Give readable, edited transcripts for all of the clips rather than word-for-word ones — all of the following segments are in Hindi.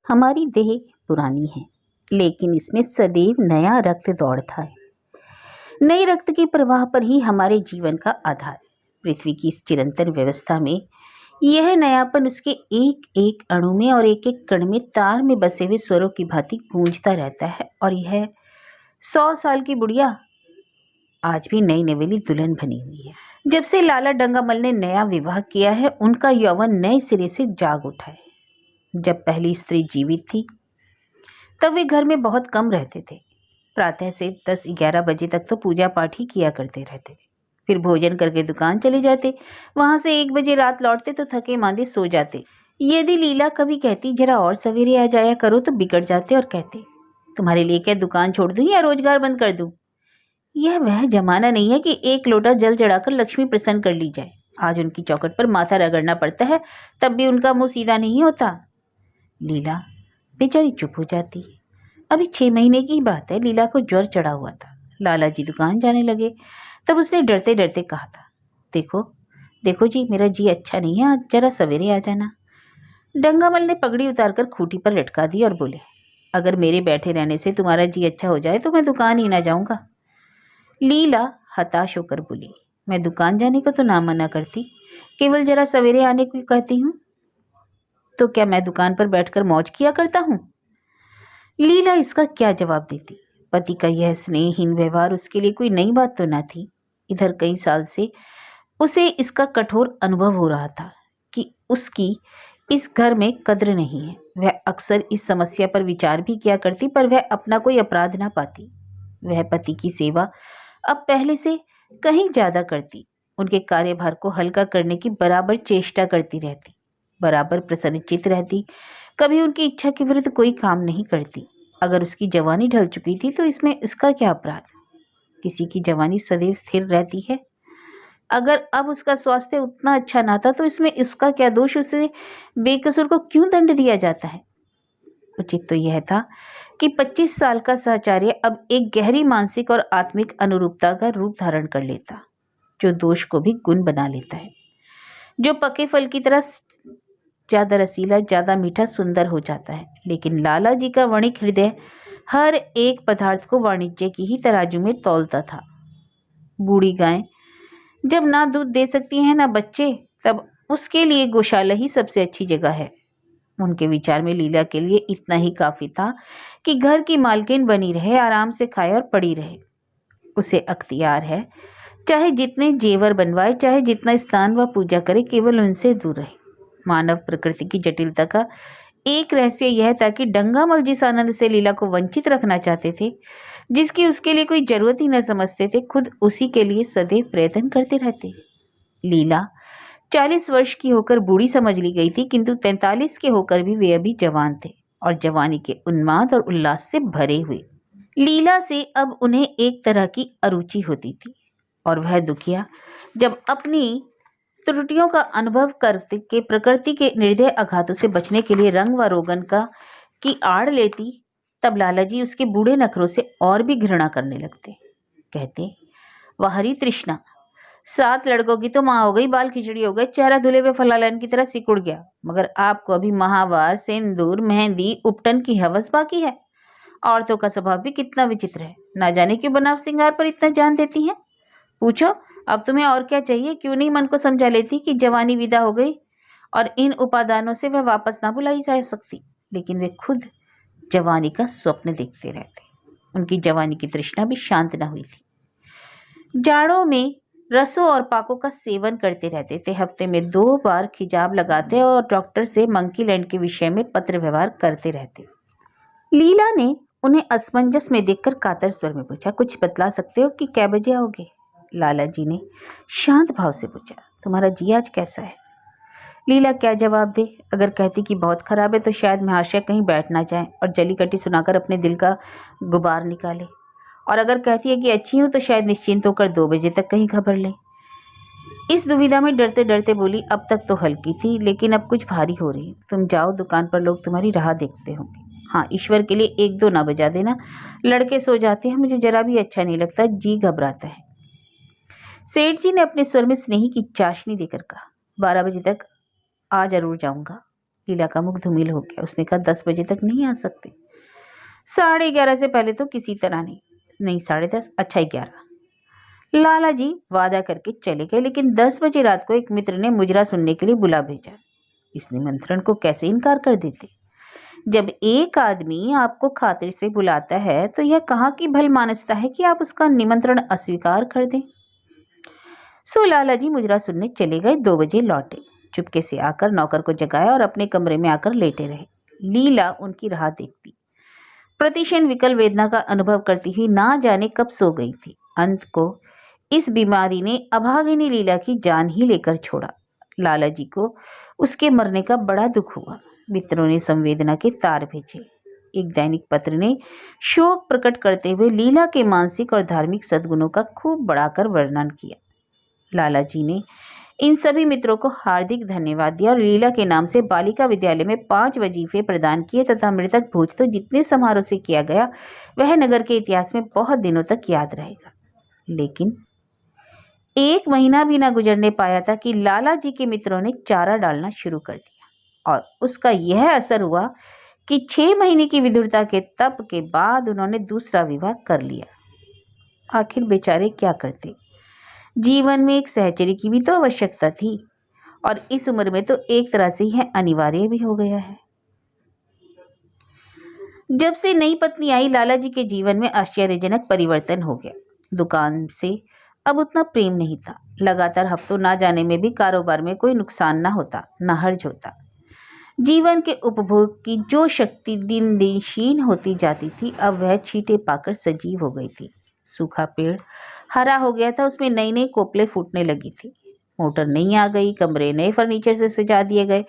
हमारी देह पुरानी है, लेकिन इसमें सदैव नया रक्त दौड़ता है। नए रक्त के प्रवाह पर ही हमारे जीवन का आधार है। पृथ्वी की इस चिरंतन व्यवस्था में यह नयापन उसके एक एक अणु में और एक एक कण में तार में बसे हुए स्वरों की भांति गूंजता रहता है। और यह 100 साल की बुढ़िया आज भी नई नवेली दुल्हन बनी हुई है। जब से लाला डंगामल ने नया विवाह किया है, उनका यौवन नए सिरे से जाग उठा है। जब पहली स्त्री जीवित थी तब वे घर में बहुत कम रहते थे। प्रातः से 10-11 बजे तक तो पूजा पाठ ही किया करते रहते थे। फिर भोजन करके दुकान चले जाते। वहां से 1 बजे रात लौटते तो थके मांदे सो जाते। यदि लीला कभी कहती जरा और सवेरे आ जाया करो तो बिगड़ जाते और कहते तुम्हारे लिए क्या दुकान छोड़ दूं या रोजगार बंद कर दूं। यह वह जमाना नहीं है कि एक लोटा जल चढ़ाकर लक्ष्मी प्रसन्न कर ली जाए। आज उनकी चौखट पर माथा रगड़ना पड़ता है, तब भी उनका मुंह सीधा नहीं होता। लीला बेचारी चुप हो जाती। अभी 6 महीने की बात है। लीला को ज्वर चढ़ा हुआ था। लाला जी दुकान जाने लगे। तब उसने डरते डरते कहा था, देखो देखो जी, मेरा जी अच्छा नहीं है, आज जरा सवेरे आ जाना। डंगामल ने पगड़ी उतारकर खूंटी पर लटका दी और बोले, अगर मेरे बैठे रहने से तुम्हारा जी अच्छा हो जाए तो मैं दुकान ही ना जाऊंगा। लीला हताश होकर बोली, मैं दुकान जाने को तो ना मना करती, केवल जरा सवेरे आने को कहती हूँ। तो क्या मैं दुकान पर बैठकर मौज किया करता हूँ? लीला इसका क्या जवाब देती? पति का यह स्नेहहीन व्यवहार उसके लिए कोई नई बात तो न थी। इधर कई साल से उसे इसका कठोर अनुभव हो रहा था कि उसकी इस घर में कद्र नहीं है। वह अक्सर इस समस्या पर विचार भी किया करती, पर वह अपना कोई अपराध ना पाती। वह पति की सेवा अब पहले से कहीं ज्यादा करती, उनके कार्यभार को हल्का करने की बराबर चेष्टा करती रहती, बराबर प्रसन्नचित्त रहती, कभी उनकी इच्छा के विरुद्ध कोई काम नहीं करती। अगर उसकी जवानी ढल चुकी थी तो इसमें इसका क्या अपराध? किसी की जवानी सदैव स्थिर रहती है। अगर अब उसका स्वास्थ्य उतना अच्छा ना था तो इसमें इसका क्या दोष? उसे बेकसूर को क्यों दंड दिया जाता है? उचित तो यह था कि 25 साल का सहचर्य अब एक गहरी मानसिक और आत्मिक अनुरूपता का रूप धारण कर लेता, जो दोष को भी गुण बना लेता है, जो पके फल की तरह ज्यादा रसीला, ज्यादा मीठा, सुंदर हो जाता है। लेकिन लाला जी का वणिक हृदय हर एक पदार्थ को वाणिज्य की ही तराजू में तौलता था। बूढ़ी गाय जब ना दूध दे सकती है ना बच्चे, तब उसके लिए गौशाला ही सबसे अच्छी जगह है। उनके विचार में लीला के लिए इतना ही काफी था कि घर की मालकिन बनी रहे, आराम से खाए और पड़ी रहे। उसे अख्तियार है, चाहे जितने जेवर बनवाए, चाहे जितना स्नान व पूजा करे, केवल उनसे दूर रहे। मानव प्रकृति की जटिलता का एक रहस्य यह था कि डंगामल जिस आनंद से लीला को वंचित रखना चाहते थे, जिसकी उसके लिए कोई जरूरत ही न समझते थे, खुद उसी के लिए सदैव प्रयत्न करते रहते। लीला 40 वर्ष की होकर बूढ़ी समझ ली गई थी, किंतु 43 के होकर भी वे अभी जवान थे और जवानी के उन्माद और उल्लास से भरे हुए। लीला से अब उन्हें एक तरह की अरुचि होती थी और वह दुखिया जब अपनी त्रुटियों का अनुभव करते के प्रकृति के निर्दय आघातों से बचने के लिए रंग व रोगन की आड़ लेती, तब लाला जी उसके बूढ़े नखरों से और भी घृणा करने लगते। कहते, वह हरी तृष्णा, 7 लड़कों की तो माँ हो गई, बाल खिचड़ी हो गए, चेहरा धुले हुए फलालन की तरह सिकुड़ गया, मगर आपको अभी महावार, सिंदूर, मेहंदी, उपटन की हवस बाकी है। औरतों का स्वभाव भी कितना विचित्र है, ना जाने क्यों बनाव श्रृंगार पर इतना जान देती हैं। पूछो अब तुम्हें और क्या चाहिए? क्यों नहीं मन को समझा लेती कि जवानी विदा हो गई और इन उपादानों से वह वापस ना बुलाई जा सकती। लेकिन वे खुद जवानी का स्वप्न देखते रहते। उनकी जवानी की तृष्णा भी शांत न हुई थी। जाड़ों में रसों और पाकों का सेवन करते रहते थे। हफ्ते में 2 बार खिजाब लगाते और डॉक्टर से मंकी लैंड के विषय में पत्र व्यवहार करते रहते। लीला ने उन्हें असमंजस में देखकर कातर स्वर में पूछा, कुछ बतला सकते हो कि क्या बजे आओगे? लाला जी ने शांत भाव से पूछा, तुम्हारा जी आज कैसा है? लीला क्या जवाब दे? अगर कहती कि बहुत खराब है तो शायद महाशय कहीं बैठ ना जाए और जली कटी सुनाकर अपने दिल का गुबार निकाले, और अगर कहती है कि अच्छी हूं तो शायद निश्चिंत होकर 2 बजे तक कहीं खबर ले। इस दुविधा में डरते डरते बोली, अब तक तो हल्की थी, लेकिन अब कुछ भारी हो रही। तुम जाओ, दुकान पर लोग तुम्हारी राह देखते होंगे। हाँ, ईश्वर के लिए 1-2 ना बजा देना, लड़के सो जाते हैं, मुझे जरा भी अच्छा नहीं लगता, जी घबराता है। सेठ जी ने अपने स्वर में स्नेही की चाशनी देकर कहा, 12 बजे तक आ जरूर जाऊंगा। लीला का मुख धूमिल हो गया। उसने कहा 10 बजे तक नहीं आ सकते? 11:30 से पहले तो किसी तरह नहीं। नहीं 10:30, अच्छा 11। लाला जी वादा करके चले गए, लेकिन 10 बजे रात को एक मित्र ने मुजरा सुनने के लिए बुला भेजा। इस निमंत्रण को कैसे इनकार कर देते? जब एक आदमी आपको खातिर से बुलाता है तो यह कहाँ की भलमानसता है कि आप उसका निमंत्रण अस्वीकार कर दें। सो लाला जी मुजरा सुनने चले गए। 2 बजे लौटे। चुपके से आकर नौकर को जगाया और अपने कमरे में आकर लेटे रहे। लीला उनकी राह देखती, प्रतिक्षण विकल वेदना का अनुभव करती हुई ना जाने कब सो गई थी। अंत को इस बीमारी ने अभागिनी लीला की जान ही लेकर छोड़ा। लाला जी को उसके मरने का बड़ा दुख हुआ। मित्रों ने संवेदना के तार भेजे। एक दैनिक पत्र ने शोक प्रकट करते हुए लीला के मानसिक और धार्मिक सद्गुणों का खूब बढ़ाकर वर्णन किया। लाला जी ने इन सभी मित्रों को हार्दिक धन्यवाद दिया और लीला के नाम से बालिका विद्यालय में 5 वजीफे प्रदान किए तथा मृतक भोज तो जितने समारोह से किया गया वह नगर के इतिहास में बहुत दिनों तक याद रहेगा। लेकिन 1 महीना भी ना गुजरने पाया था कि लाला जी के मित्रों ने चारा डालना शुरू कर दिया और उसका यह असर हुआ कि 6 महीने की विधुरता के तप के बाद उन्होंने दूसरा विवाह कर लिया। आखिर बेचारे क्या करते? जीवन में एक सहचरी की भी तो आवश्यकता थी और इस उम्र में तो एक तरह से यह अनिवार्य भी हो गया है। जब से नई पत्नी आई, लाला जी के जीवन में आश्चर्यजनक परिवर्तन हो गया। दुकान से अब उतना प्रेम नहीं था। लगातार हफ्तों ना जाने में भी कारोबार में कोई नुकसान ना होता, ना हर्ज होता। जीवन के उपभोग की जो शक्ति दिन दिन क्षीण होती जाती थी, अब वह छींटे पाकर सजीव हो गई थी। सूखा पेड़ हरा हो गया था, उसमें नई नई कोपलें फूटने लगी थी। मोटर नई आ गई, कमरे नए फर्नीचर से सजा दिए गए,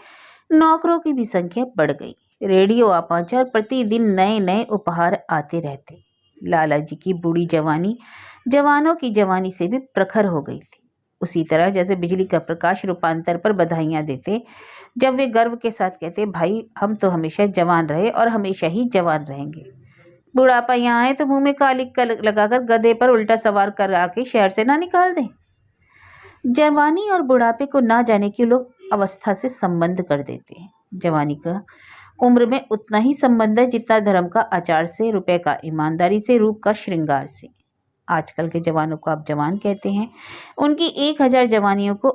नौकरों की भी संख्या बढ़ गई, रेडियो आ पहुंचा और प्रतिदिन नए नए उपहार आते रहते। लाला जी की बूढ़ी जवानी जवानों की जवानी से भी प्रखर हो गई थी। उसी तरह जैसे बिजली का प्रकाश रूपांतर पर बधाइयां देते, जब वे गर्व के साथ कहते, भाई हम तो हमेशा जवान रहे और हमेशा ही जवान रहेंगे। बुढ़ापा यहाँ आए तो मुंह में कालिक लगाकर गधे पर उल्टा सवार कर आके शहर से ना निकाल दें। जवानी और बुढ़ापे को ना जाने के लोग अवस्था से संबंध कर देते हैं। जवानी का उम्र में उतना ही संबंध है जितना धर्म का आचार से, रुपए का ईमानदारी से, रूप का श्रृंगार से। आजकल के जवानों को आप जवान कहते हैं, उनकी 1000 जवानियों को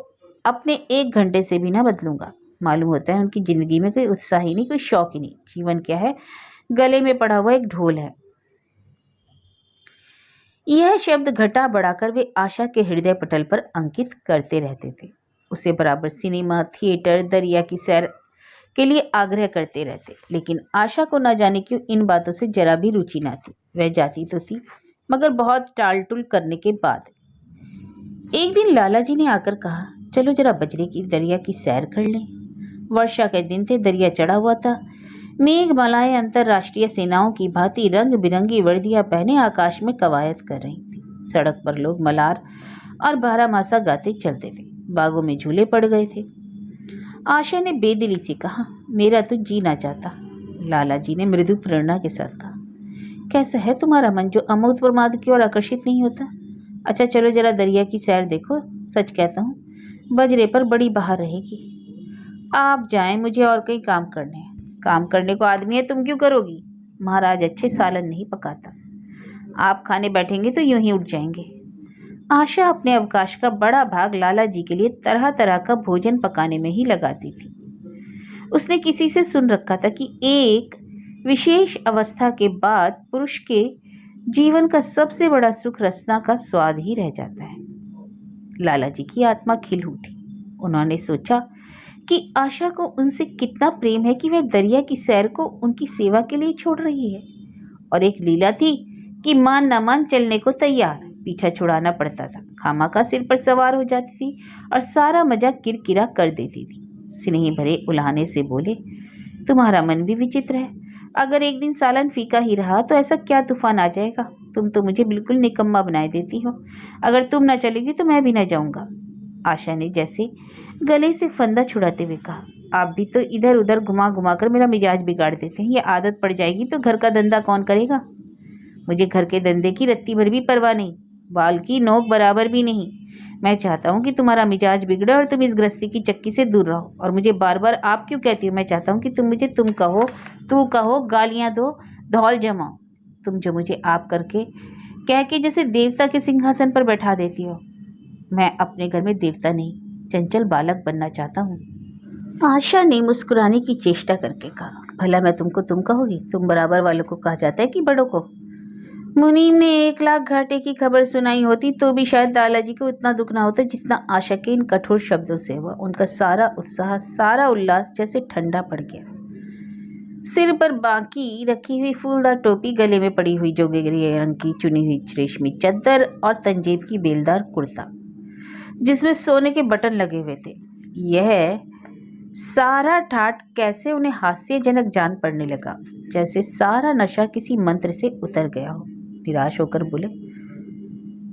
अपने 1 घंटे से भी ना बदलूंगा। मालूम होता है उनकी जिंदगी में कोई उत्साह ही नहीं, कोई शौक ही नहीं। जीवन क्या है? गले में पड़ा हुआ एक ढोल है। यह शब्द घटा बढ़ाकर वे आशा के हृदय पटल पर अंकित करते रहते थे। उसे बराबर सिनेमा, थिएटर, दरिया की सैर के लिए आग्रह करते रहते, लेकिन आशा को न जाने क्यों इन बातों से जरा भी रुचि न थी। वह जाती तो थी, मगर बहुत टालटुल करने के बाद। एक दिन लाला जी ने आकर कहा, चलो जरा बजरे की दरिया की सैर कर लें। वर्षा के दिन थे, दरिया चढ़ा हुआ था। मेघमालाएं अंतरराष्ट्रीय सेनाओं की भांति रंग बिरंगी वर्दियां पहने आकाश में कवायद कर रही थी। सड़क पर लोग मलार और बारहमासा गाते चलते थे। बागों में झूले पड़ गए थे। आशा ने बेदिली से कहा, मेरा तो जी ना चाहता। लाला जी ने मृदु प्रेरणा के साथ कहा, कैसा है तुम्हारा मन जो अमोद प्रमाद की ओर आकर्षित नहीं होता? अच्छा चलो जरा दरिया की सैर देखो। सच कहता हूँ, बजरे पर बड़ी बहार रहेगी। आप जाएं, मुझे और कई काम करने हैं। काम करने को आदमी है, तुम क्यों करोगी? महाराज अच्छे सालन नहीं पकाता। आप खाने बैठेंगे तो यूं ही उठ जाएंगे। आशा अपने अवकाश का बड़ा भाग लाला जी के लिए तरह तरह का भोजन पकाने में ही लगाती थी। उसने किसी से सुन रखा था कि एक विशेष अवस्था के बाद पुरुष के जीवन का सबसे बड़ा सुख रसना का स्वाद ही रह जाता है। लाला जी की आत्मा खिल उठी। उन्होंने सोचा कि आशा को उनसे कितना प्रेम है कि वह दरिया की सैर को उनकी सेवा के लिए छोड़ रही है। और एक लीला थी कि मान ना मान चलने को तैयार, पीछा छुड़ाना पड़ता था। खामाखा सिर पर सवार हो जाती थी और सारा मजा किरकिरा कर देती थी। स्नेह भरे उल्हाने से बोले, तुम्हारा मन भी विचित्र है। अगर एक दिन सालन फीका ही रहा तो ऐसा क्या तूफान आ जाएगा? तुम तो मुझे बिल्कुल निकम्मा बनाए देती हो। अगर तुम न चलोगी तो मैं भी न जाऊंगा। आशा ने जैसे गले से फंदा छुड़ाते हुए कहा, आप भी तो इधर उधर घुमा घुमा कर मेरा मिजाज बिगाड़ देते हैं। ये आदत पड़ जाएगी तो घर का धंधा कौन करेगा? मुझे घर के धंधे की रत्ती भर भी परवाह नहीं। बाल की नोक बराबर भी नहीं। मैं चाहता हूँ कि तुम्हारा मिजाज बिगड़े और तुम इस गृहस्थी की चक्की से दूर रहो। और मुझे बार बार आप क्यों कहती हो? मैं चाहता हूँ कि तुम मुझे तुम कहो, तू कहो, गालियाँ दो, धौल जमाओ। तुम जो मुझे आप करके कह के जैसे देवता के सिंहासन पर बैठा देती हो। मैं अपने घर में देवता नहीं, चंचल बालक बनना चाहता हूँ। आशा ने मुस्कुराने की चेष्टा करके कहा, भला मैं तुमको तुम कहोगी? तुम बराबर वालों को कहा जाता है कि बड़ों को? मुनीम ने 1 लाख घाटे की खबर सुनाई होती तो भी शायद दादाजी को इतना दुख ना होता जितना आशा के इन कठोर शब्दों से हुआ। उनका सारा उत्साह, सारा उल्लास जैसे ठंडा पड़ गया। सिर पर बाकी रखी हुई फूलदार टोपी, गले में पड़ी हुई जोगेरी रंग की चुनी हुई रेशमी चादर और तंजीब की बेलदार कुर्ता जिसमें सोने के बटन लगे हुए थे, यह सारा ठाठ कैसे उन्हें हास्यजनक जान पड़ने लगा, जैसे सारा नशा किसी मंत्र से उतर गया हो। निराश होकर बोले,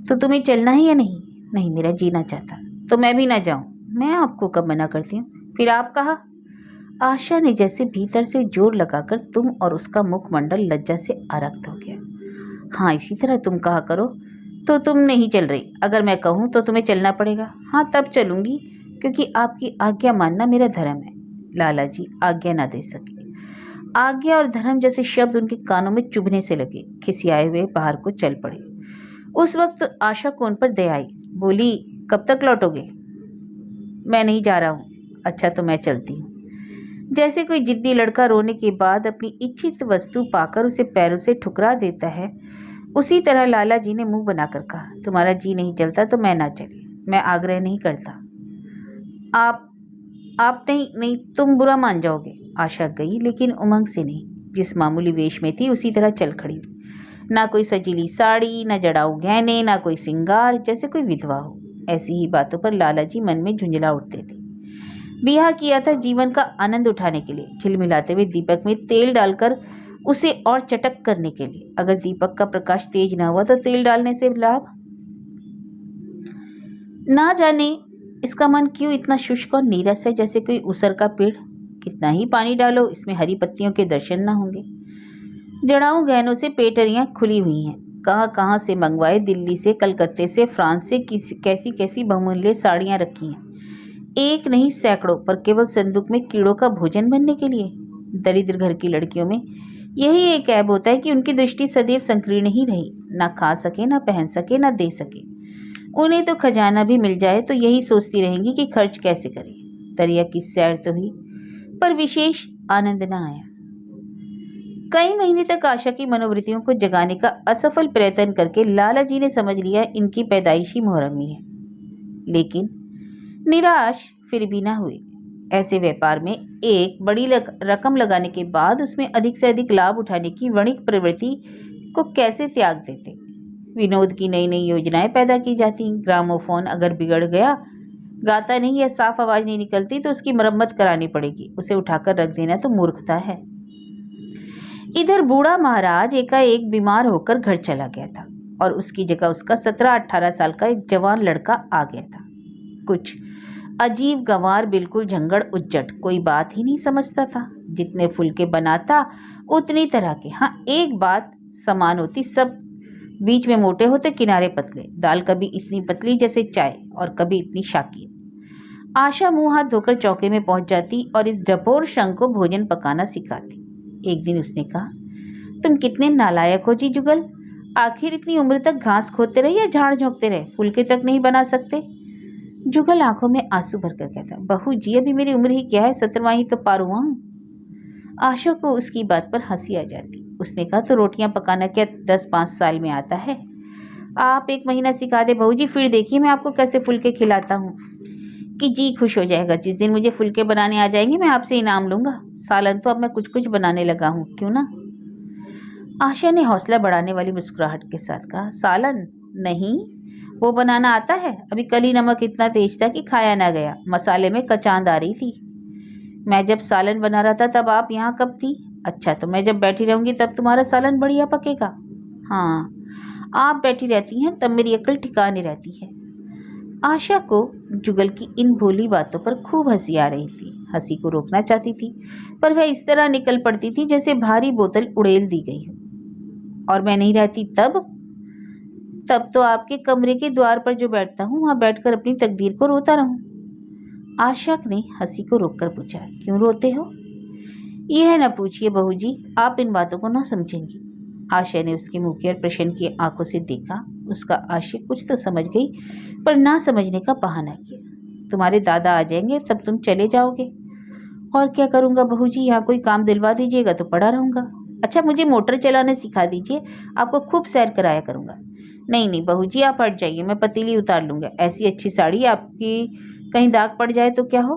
तो तुम्हें चलना है या नहीं? नहीं, मेरा जीना चाहता। तो मैं भी ना जाऊं। मैं आपको कब मना करती हूँ? फिर आप कहा। आशा ने जैसे भीतर से जोर लगाकर तुम और उसका मुखमंडल लज्जा से आरक्त हो गया। हाँ, इसी तरह तुम कहा करो। तो तुम नहीं चल रही? अगर मैं कहूँ तो तुम्हें चलना पड़ेगा। हाँ, तब चलूंगी, क्योंकि आपकी आज्ञा मानना मेरा धर्म है। लाला जी आज्ञा ना दे सके। आज्ञा और धर्म जैसे शब्द उनके कानों में चुभने से लगे। खिसियाए हुए बाहर को चल पड़े। उस वक्त आशा को उन पर दया आई। बोली, कब तक लौटोगे? मैं नहीं जा रहा हूँ। अच्छा, तो मैं चलती हूँ। जैसे कोई जिद्दी लड़का रोने के बाद अपनी इच्छित वस्तु पाकर उसे पैरों से ठुकरा देता है, उसी तरह लाला जी ने मुंह बनाकर कहा, तुम्हारा जी नहीं चलता तो मैं ना चली। मैं आग्रह नहीं करता। आप नहीं, तुम बुरा मान जाओगे। आशा गई, लेकिन उमंग से नहीं। जिस मामूली वेश में थी उसी तरह चल खड़ी। ना कोई सजीली साड़ी, ना जड़ाऊ गहने, ना कोई सिंगार, जैसे कोई विधवा हो। ऐसी ही बातों पर लाला जी मन में झुंझला उठते थे। ब्याह किया था जीवन का आनंद उठाने के लिए, झिलमिलाते हुए दीपक में तेल डालकर उसे और चटक करने के लिए। अगर दीपक का प्रकाश तेज न हुआ तो तेल डालने से लाभ? ना जाने इसका मन क्यों इतना शुष्क और नीरस है, जैसे कोई उसर का पेड़। कितना ही पानी डालो, इसमें हरी पत्तियों के दर्शन न होंगे। जड़ाऊ गहनों से पेटरियां खुली हुई हैं। कहाँ कहाँ से मंगवाए, दिल्ली से, कलकत्ते से, फ्रांस से कैसी कैसी बहुमूल्य साड़ियां रखी हैं। एक नहीं, सैकड़ों, पर केवल संदूक में कीड़ों का भोजन बनने के लिए। दरिद्र घर की लड़कियों में यही एक ऐब होता है कि उनकी दृष्टि सदैव संकीर्ण ही रही। ना खा सके, ना पहन सके, ना दे सके। उन्हें तो खजाना भी मिल जाए तो यही सोचती रहेंगी कि खर्च कैसे करें। दरिया की सैर तो हुई, पर विशेष आनंद न आया। कई महीने तक आशा की मनोवृत्तियों को जगाने का असफल प्रयत्न करके लाला जी ने समझ लिया इनकी पैदाइशी मुहर्रमी है, लेकिन निराश फिर भी ना हुए। ऐसे व्यापार में एक बड़ी रकम लगाने के बाद उसमें अधिक से अधिक लाभ उठाने की वणिक प्रवृत्ति को कैसे त्याग देते? विनोद की नई नई योजनाएं पैदा की जाती। ग्रामोफोन अगर बिगड़ गया, गाता नहीं या साफ आवाज नहीं निकलती तो उसकी मरम्मत करानी पड़ेगी। उसे उठाकर रख देना तो मूर्खता है। इधर बूढ़ा महाराज एकाएक बीमार होकर घर चला गया था और उसकी जगह उसका 17-18 साल का एक जवान लड़का आ गया था। कुछ अजीब गंवार, बिल्कुल झंगड़ उज्जट, कोई बात ही नहीं समझता था। जितने फुलके बनाता उतनी तरह के। हाँ, एक बात समान होती, सब बीच में मोटे होते, किनारे पतले। दाल कभी इतनी पतली जैसे चाय और कभी इतनी शाकीन। आशा मुंह हाथ धोकर चौके में पहुंच जाती और इस डपोर शंख को भोजन पकाना सिखाती। एक दिन उसने कहा, तुम कितने नालायक हो जी जुगल। आखिर इतनी उम्र तक घास खोदते रहे या झाड़ झोंकते रहे, फुलके तक नहीं बना सकते? जुगल आंखों में आंसू भरकर कहता, बहू जी अभी मेरी उम्र ही क्या है, 17वां ही तो पार हुआ हूं। आशा को उसकी बात पर हंसी आ जाती। उसने कहा, तो रोटियां पकाना क्या 10-5 साल में आता है? आप 1 महीना सिखा दे बहू जी, फिर देखिए मैं आपको कैसे फुलके खिलाता हूँ कि जी खुश हो जाएगा। जिस दिन मुझे फुलके बनाने आ जाएंगे मैं आपसे इनाम लूंगा। सालन तो अब मैं कुछ कुछ बनाने लगा हूँ, क्यों ना? आशा ने हौसला बढ़ाने वाली मुस्कुराहट के साथ कहा, सालन नहीं, वो बनाना आता है। अभी कल ही नमक इतना तेज था कि खाया ना गया। मसाले में कचांद आ रही थी। मैं जब सालन बना रहा था तब आप यहाँ कब थी? अच्छा, तो मैं जब बैठी रहूंगी तब तुम्हारा सालन बढ़िया पकेगा। हाँ, आप बैठी रहती हैं तब मेरी अक्ल ठिकाने रहती है। आशा को जुगल की इन भोली बातों पर खूब हंसी आ रही थी। हंसी को रोकना चाहती थी, पर वह इस तरह निकल पड़ती थी जैसे भारी बोतल उड़ेल दी गई हो। और मैं नहीं रहती तब? तब तो आपके कमरे के द्वार पर जो बैठता हूँ वहां बैठकर अपनी तकदीर को रोता रहूं। आशा ने हंसी को रोककर पूछा, क्यों रोते हो? यह न पूछिए बहू जी, आप इन बातों को ना समझेंगी। आशा ने उसके मुंह की ओर प्रश्न की आंखों से देखा। उसका आशिक कुछ तो समझ गई, पर ना समझने का बहाना किया। तुम्हारे दादा आ जाएंगे तब तुम चले जाओगे। और क्या करूंगा बहू जी, यहाँ कोई काम दिलवा दीजिएगा तो पड़ा रहूंगा। अच्छा, मुझे मोटर चलाना सिखा दीजिए, आपको खूब सैर कराया करूंगा। नहीं नहीं बहू जी, आप हट जाइए, मैं पतीली उतार लूंगा। ऐसी अच्छी साड़ी आपकी कहीं दाग पड़ जाए तो क्या हो।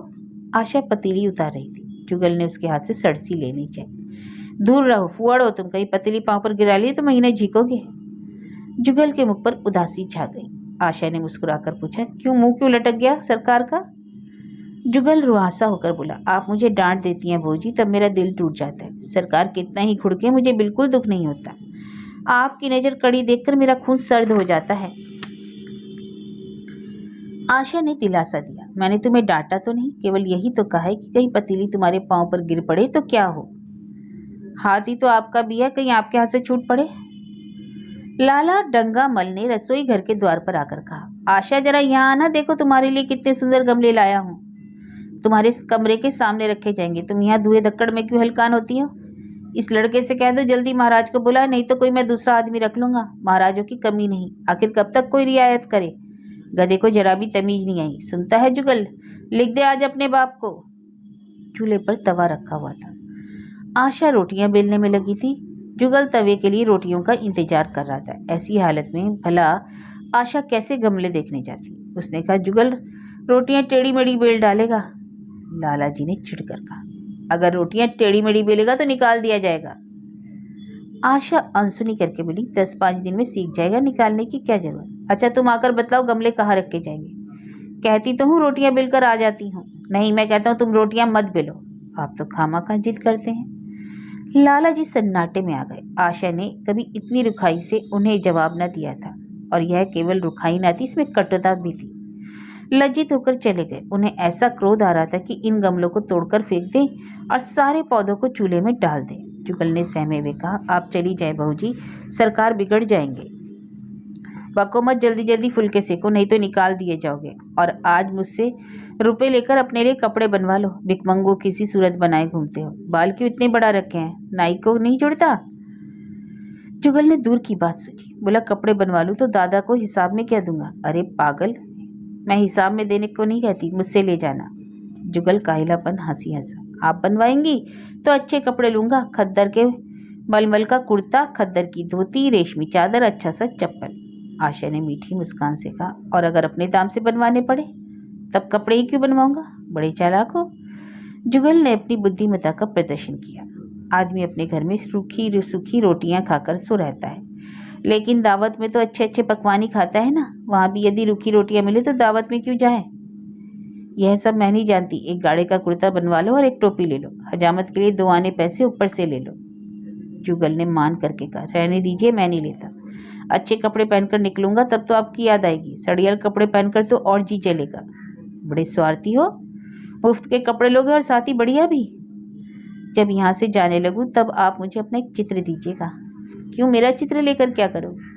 आशा पतीली उतार रही थी। जुगल ने उसके हाथ से सड़सी लेनी चाहिए। दूर रहो, फुअड़ हो तुम, कहीं पतीली पांव पर गिरा लिए तो महीने झीकोगे। जुगल के मुख पर उदासी छा गई। आशा ने मुस्कुराकर पूछा, क्यों, मुंह क्यों लटक गया सरकार का? जुगल रुआसा होकर बोला, आप मुझे डांट देती हैं भौजी, तब मेरा दिल टूट जाता है। सरकार कितना ही खुड़के, मुझे बिल्कुल दुख नहीं होता। आपकी नजर कड़ी देखकर मेरा खून सर्द हो जाता है। आशा ने दिलासा दिया, मैंने तुम्हें डांटा तो नहीं, केवल यही तो कहा है कि कहीं पतीली तुम्हारे पांव पर गिर पड़े तो क्या हो। हाथ ही तो आपका भी है, कहीं आपके हाथ से छूट पड़े। लाला डंगा मल ने रसोई घर के द्वार पर आकर कहा, आशा जरा यहाँ आना, देखो तुम्हारे लिए कितने सुंदर गमले लाया हूँ। तुम्हारे कमरे के सामने रखे जाएंगे। तुम यहाँ धुएं धक्कड़ में क्यों हलकान होती हो? इस लड़के से कह दो जल्दी महाराज को बुलाए, नहीं तो कोई मैं दूसरा आदमी रख लूंगा। महाराजों की कमी नहीं, आखिर कब तक कोई रियायत करे। गधे को जरा भी तमीज नहीं आई। सुनता है जुगल, लिख दे आज अपने बाप को। चूल्हे पर तवा रखा हुआ था। आशा रोटियां बेलने में लगी थी। जुगल तवे के लिए रोटियों का इंतजार कर रहा था। ऐसी हालत में भला आशा कैसे गमले देखने जाती? उसने कहा, जुगल रोटियां टेढ़ी मेढ़ी बेल डालेगा। लाला जी ने चिढ़कर कहा, अगर रोटियां टेढ़ी मेढ़ी बेलेगा तो निकाल दिया जाएगा। आशा अनसुनी करके बोली, 10-5 दिन में सीख जाएगा, निकालने की क्या जरूरत। अच्छा तुम आकर बतलाओ गमले कहाँ रखे जाएंगे। कहती तो हूँ रोटियां बेलकर आ जाती हूँ। नहीं, मैं कहता हूँ तुम रोटियां मत बेलो। आप तो खामाखा जिद करते हैं। लाला जी सन्नाटे में आ गए। आशा ने कभी इतनी रुखाई से उन्हें जवाब न दिया था, और यह केवल रुखाई न थी, इसमें कटुता भी थी। लज्जित होकर चले गए। उन्हें ऐसा क्रोध आ रहा था कि इन गमलों को तोड़कर फेंक दें और सारे पौधों को चूल्हे में डाल दें। जुगल ने सहमे हुए कहा, आप चली जाए बहू जी, सरकार बिगड़ जाएंगे। बको मत, जल्दी जल्दी फुलके सेको, नहीं तो निकाल दिए जाओगे। और आज मुझसे रुपए लेकर अपने लिए कपड़े बनवा लो। भिकमंगो किसी सूरत बनाए घूमते हो। बाल क्यों इतने बड़ा रखे हैं, नाई को नहीं जुड़ता? जुगल ने दूर की बात सोची। बोला, कपड़े बनवा लूं तो दादा को हिसाब में क्या दूंगा? अरे पागल, मैं हिसाब में देने को नहीं कहती, मुझसे ले जाना। जुगल काहिलापन हंसी हंसा। आप बनवाएंगी तो अच्छे कपड़े लूंगा। खद्दर के मलमल का कुर्ता, खद्दर की धोती, रेशमी चादर, अच्छा सा चप्पल। आशा ने मीठी मुस्कान से कहा, और अगर अपने दाम से बनवाने पड़े तब कपड़े ही क्यों बनवाऊंगा? बड़े चालाक हो। जुगल ने अपनी बुद्धिमत्ता का प्रदर्शन किया। आदमी अपने घर में सूखी सूखी रोटियां खाकर सो रहता है, लेकिन दावत में तो अच्छे अच्छे पकवान ही खाता है ना। वहां भी यदि रूखी रोटियां मिले तो दावत में क्यों जाए? यह सब मैं नहीं जानती। एक गाड़े का कुर्ता बनवा लो और एक टोपी ले लो। हजामत के लिए 2 आने पैसे ऊपर से ले लो। जुगल ने मान करके कहा, रहने दीजिए, मैं नहीं लेता। अच्छे कपड़े पहनकर निकलूंगा तब तो आपकी याद आएगी। सड़ियल कपड़े पहनकर तो और जी चलेगा। बड़े स्वार्थी हो, मुफ्त के कपड़े लोगे और साथ ही बढ़िया भी। जब यहाँ से जाने लगूं तब आप मुझे अपना एक चित्र दीजिएगा। क्यों, मेरा चित्र लेकर क्या करोगे?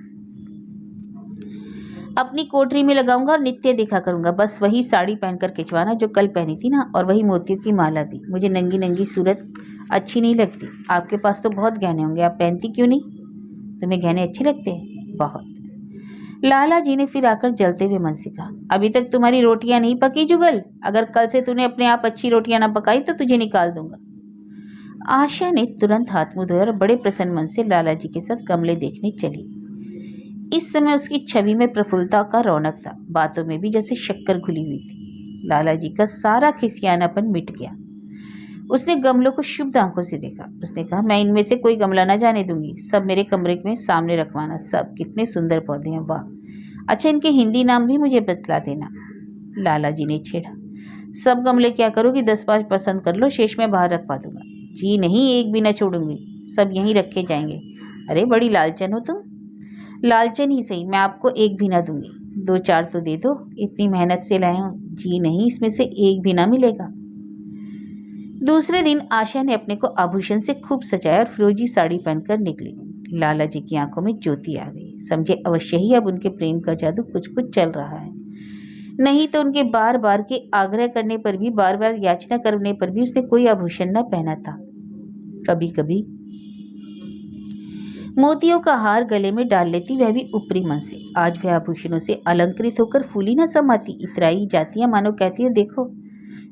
अपनी कोठरी में लगाऊंगा और नित्य देखा करूंगा। बस वही साड़ी पहनकर खिंचवाना जो कल पहनी थी ना, और वही मोतियों की माला भी। मुझे नंगी नंगी सूरत अच्छी नहीं लगती। आपके पास तो बहुत गहने होंगे, आप पहनती क्यों नहीं? तुम्हें गहने अच्छे लगते हैं? बहुत। लाला जी ने फिर आकर जलते हुए मन से कहा, अभी तक तुम्हारी रोटियां नहीं पकी जुगल। अगर कल से तूने अपने आप अच्छी रोटियां ना पकाई तो तुझे निकाल दूंगा। आशा ने तुरंत हाथ मुंह धोया और बड़े प्रसन्न मन से लाला जी के साथ गमले देखने चली। इस समय उसकी छवि में प्रफुल्लता का रौनक था, बातों में भी जैसे शक्कर घुली हुई थी। लाला जी का सारा खिसियानापन मिट गया। उसने गमलों को शुभ आंखों से देखा। उसने कहा, मैं इनमें से कोई गमला ना जाने दूंगी। सब मेरे कमरे में सामने रखवाना। सब कितने सुंदर पौधे हैं, वाह। अच्छा, इनके हिंदी नाम भी मुझे बतला देना। लाला जी ने छेड़ा, सब गमले क्या करोगी, 10-5 पसंद कर लो, शेष में बाहर रखवा दूंगा। जी नहीं, एक भी न छोड़ूंगी, सब यहीं रखे जाएंगे। अरे बड़ी लालचन हो तुम। लालचन ही सही, मैं आपको एक भी ना दूंगी। 2-4 तो दे दो, इतनी मेहनत से लाए हूं। जी नहीं, इसमें से एक भी ना मिलेगा। दूसरे दिन आशा ने अपने को आभूषण से खूब सजाया और फिरोजी साड़ी पहनकर निकली। लाला जी की आंखों में ज्योति आ गई। समझे अवश्य ही अब उनके प्रेम का जादू कुछ कुछ चल रहा है। नहीं तो उनके बार बार के आग्रह करने पर भी, बार बार याचना करने पर भी उसने कोई आभूषण न पहना था। कभी कभी मोतियों का हार गले में डाल लेती, वह भी ऊपरी मन से। आज वह आभूषणों से अलंकृत होकर फूली न समाती, इतराई जाती है, मानो कहती है देखो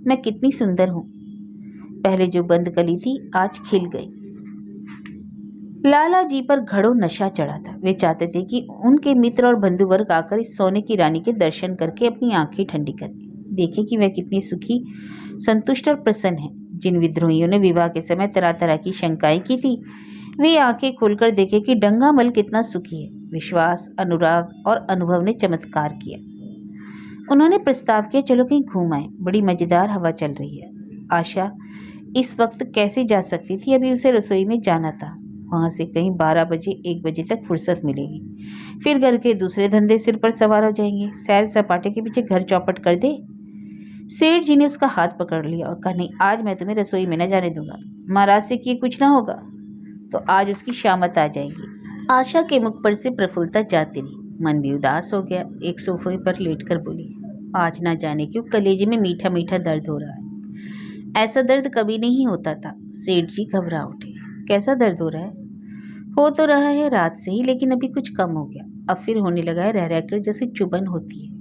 मैं कितनी सुंदर हूं। पहले जो बंद कली थी आज खिल गई। लाला जी पर घड़ों नशा चढ़ा था। वे चाहते थे कि उनके मित्र और बंधु वर्ग आकर इस सोने की रानी के दर्शन करके अपनी आंखें ठंडी करें, देखें कि वह कितनी सुखी, संतुष्ट और प्रसन्न है। जिन विद्रोहियों ने विवाह के समय तरह तरह की शंकाएं की थी, वे आंखें खोलकर देखे कि डंगामल कितना सुखी है। विश्वास, अनुराग और अनुभव ने चमत्कार किया। उन्होंने प्रस्ताव किया चलो कहीं घूम आए, बड़ी मजेदार हवा चल रही है। आशा इस वक्त कैसे जा सकती थी, अभी उसे रसोई में जाना था। वहां से कहीं 12 बजे 1 बजे तक फुर्सत मिलेगी, फिर घर के दूसरे धंधे सिर पर सवार हो जाएंगे। सैर सपाटे के पीछे घर चौपट कर दे। सेठ जी ने उसका हाथ पकड़ लिया और कहा नहीं, आज मैं तुम्हें रसोई में न जाने दूंगा। महाराज से किए कुछ ना होगा तो आज उसकी शामत आ जाएगी। आशा के मुख पर से प्रफुल्लता जाती रही, मन भी उदास हो गया। एक सोफे पर लेटकर बोली, आज ना जाने क्यों कलेजे में मीठा मीठा दर्द हो रहा है। ऐसा दर्द कभी नहीं होता था। सेठ जी घबरा उठे। कैसा दर्द हो रहा है? हो तो रहा है रात से ही, लेकिन अभी कुछ कम हो गया, अब फिर होने लगा है रह रहकर जैसे चुभन होती है।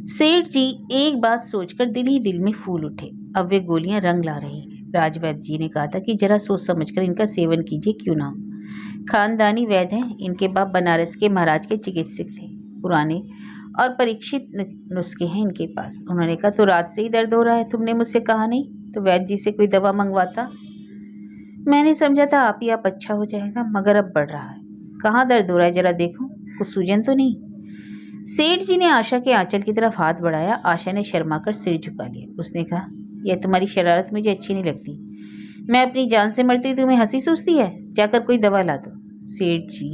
सेठ जी एक बात सोचकर दिल ही दिल में फूल उठे। अब वे गोलियां रंग ला रही हैं। राजवैद्य जी ने कहा था कि जरा सोच समझकर इनका सेवन कीजिए, क्यों ना हो। खानदानी वैद्य हैं, इनके बाप बनारस के महाराज के चिकित्सक थे। पुराने और परीक्षित नुस्खे हैं इनके पास। उन्होंने कहा तो रात से ही दर्द हो रहा है, तुमने मुझसे कहा नहीं तो वैद्य जी से कोई दवा मंगवाता। मैंने समझा था आप ही आप अच्छा हो जाएगा, मगर अब बढ़ रहा है। कहाँ दर्द हो रहा है जरा देखो, कुछ सूजन तो नहीं। सेठ जी ने आशा के आंचल की तरफ हाथ बढ़ाया। आशा ने शर्माकर सिर झुका लिया। उसने कहा यह तुम्हारी शरारत मुझे अच्छी नहीं लगती। मैं अपनी जान से मरती, तुम्हें हंसी सूझती है? जाकर कोई दवा ला दो। सेठ जी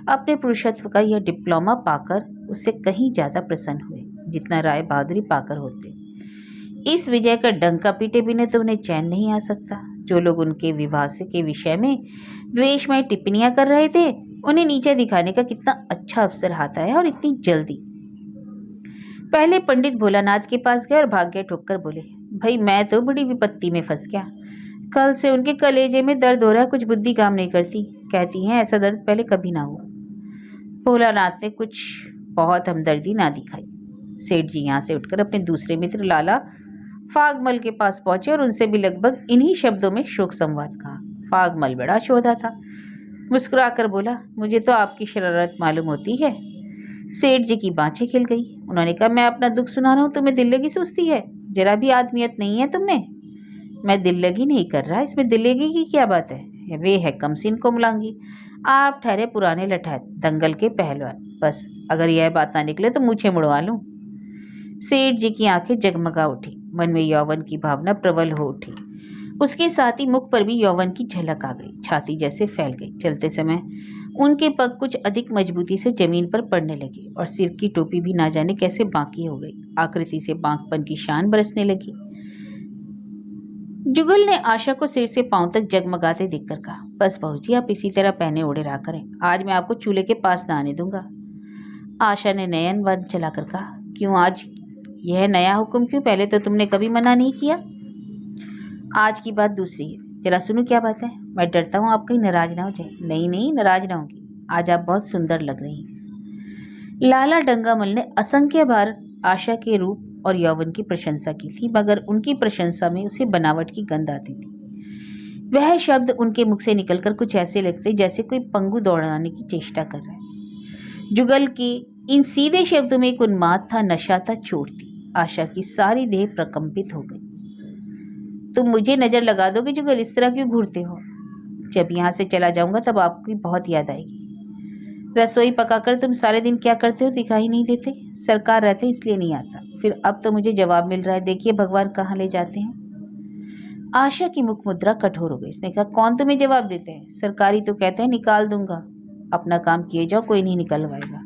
अपने पुरुषत्व का यह डिप्लोमा पाकर उससे कहीं ज्यादा प्रसन्न हुए जितना राय बहादुरी पाकर होते। इस विजय का डंका पीटे बिना तो उन्हें चैन नहीं आ सकता। जो लोग उनके विवाह से के विषय में द्वेषमय टिप्पणियां कर रहे थे, उन्हें नीचे दिखाने का कितना अच्छा अवसर हाथ आया, और इतनी जल्दी। पहले पंडित भोलानाथ के पास गए और भाग्य ठोककर बोले, भाई मैं तो बड़ी विपत्ति में फंस गया। कल से उनके कलेजे में दर्द हो रहा है, कुछ बुद्धि काम नहीं करती। कहती हैं ऐसा दर्द पहले कभी ना हुआ। भोलानाथ ने कुछ बहुत हमदर्दी ना दिखाई। सेठ जी यहाँ से उठकर अपने दूसरे मित्र लाला फागमल के पास पहुंचे और उनसे भी लगभग इन्हीं शब्दों में शोक संवाद कहा। फागमल बड़ा शोधा था, मुस्कुराकर बोला, मुझे तो आपकी शरारत मालूम होती है। सेठ जी की बाँछें खिल गई। उन्होंने कहा, मैं अपना दुख सुना रहा हूँ, तुम्हें दिल लगी सूझती है? जरा भी आदमियत नहीं है तुम्हें। मैं दिल लगी नहीं कर रहा, इसमें दिल लगी की क्या बात है? वे है कमसीन कोमलांगी, आप ठहरे पुराने लठैत दंगल के पहलवान। बस अगर यह बात ना निकले तो मुझे मुड़वा लूं। सेठ जी की आंखें जगमगा उठी, मन में यौवन की भावना प्रबल हो उठी। उसके साथ ही मुख पर भी यौवन की झलक आ गई, छाती जैसे फैल गई। चलते समय उनके पग कुछ अधिक मजबूती से जमीन पर पड़ने लगे और सिर की टोपी भी ना जाने कैसे बांकी हो गई। आकृति से बांकपन की शान बरसने लगी। जुगल ने आशा को सिर से पांव तक जगमगाते देखकर कहा, बस बहू जी आप इसी तरह पहने ओढ़े रहा करें, आज मैं आपको चूल्हे के पास ना आने दूंगा। आशा ने नयन वन चलाकर कहा, क्यों आज यह नया हुक्म क्यों? पहले तो तुमने कभी मना नहीं किया। आज की बात दूसरी है, जरा सुनो क्या बात है। मैं डरता हूँ आप कहीं नाराज ना हो जाए। नहीं नहीं, नाराज ना होगी, आज आप बहुत सुंदर लग रही हैं। लाला डंगामल ने असंख्य बार आशा के रूप और यौवन की प्रशंसा की थी, मगर उनकी प्रशंसा में उसे बनावट की गंध आती थी। वह शब्द उनके मुख से निकलकर कुछ ऐसे लगते जैसे कोई पंगु दौड़ाने की चेष्टा कर रहा है। जुगल के इन सीधे शब्दों में एक उन्माद था, नशा था, चोट थी। आशा की सारी देह प्रकंपित हो गई। तुम मुझे नजर लगा दोगे जुगल? इस तरह क्यों घूरते हो? जब यहाँ से चला जाऊंगा तब आपकी बहुत याद आएगी। रसोई पकाकर तुम सारे दिन क्या करते हो, दिखाई नहीं देते? सरकार रहते इसलिए नहीं आता। फिर अब तो मुझे जवाब मिल रहा है, देखिए भगवान कहाँ ले जाते हैं। आशा की मुख मुद्रा कठोर हो गई। उसने कहा, कौन तुम्हें जवाब देते हैं? सरकारी तो कहते हैं निकाल दूंगा। अपना काम किए जाओ, कोई नहीं निकलवाएगा।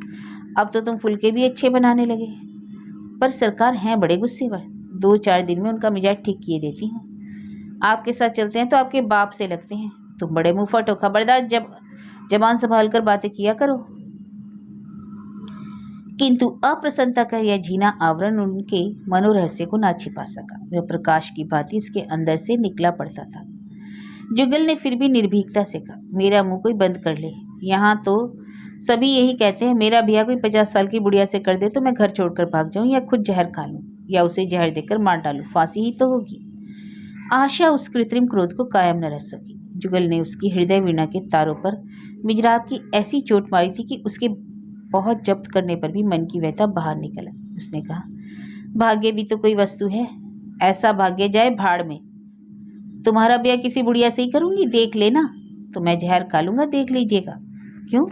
अब तो तुम फुलके भी अच्छे बनाने लगे। पर सरकार हैं बड़े गुस्सेवर, 2-4 दिन में उनका मिजाज ठीक किए देती हूँ। आपके साथ चलते हैं तो आपके बाप से लगते हैं। तुम बड़े मुंहफट हो, खबरदार जब जबान संभाल कर बातें किया करो। किंतु अप्रसन्नता का यह झीना आवरण उनके मनोरहस्य को ना छिपा सका। वह प्रकाश की भांति उसके अंदर से निकला पड़ता था। जुगल ने फिर भी निर्भीकता से कहा, मेरा मुंह कोई बंद कर ले। यहाँ तो सभी यही कहते हैं, मेरा ब्याह कोई 50 साल की बुढ़िया से कर दे तो मैं घर छोड़कर भाग जाऊं या खुद जहर खा लूं या उसे जहर देकर मार डालूं, फांसी ही तो होगी। आशा उस कृत्रिम क्रोध को कायम न रख सकी। जुगल ने उसकी हृदय वीणा के तारों पर मिजराब की ऐसी चोट मारी थी कि उसके बहुत जब्त करने पर भी मन की व्यथा बाहर निकला। उसने कहा, भाग्य भी तो कोई वस्तु है, ऐसा भाग्य जाए भाड़ में। तुम्हारा ब्याह किसी बुढ़िया से ही करूंगी, देख लेना। तो मैं जहर खा लूंगा, देख लीजिएगा। क्यों?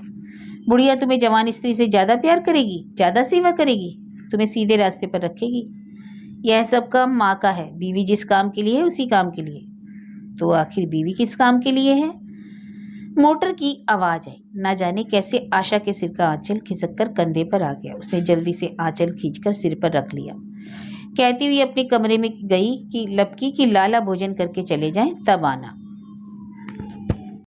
बुढ़िया तुम्हें जवान स्त्री से ज्यादा प्यार करेगी, ज्यादा सेवा करेगी, तुम्हें सीधे रास्ते पर रखेगी। यह सब काम माँ का है। बीवी जिस काम के लिए है उसी काम के लिए। तो आखिर बीवी किस काम के लिए है? मोटर की आवाज आई। न जाने कैसे आशा के सिर का आंचल खिसक कर कंधे पर आ गया। उसने जल्दी से आंचल खींचकर सिर पर रख लिया। कहती हुई अपने कमरे में गई कि लपकी की लाला भोजन करके चले जाएं, तब आना।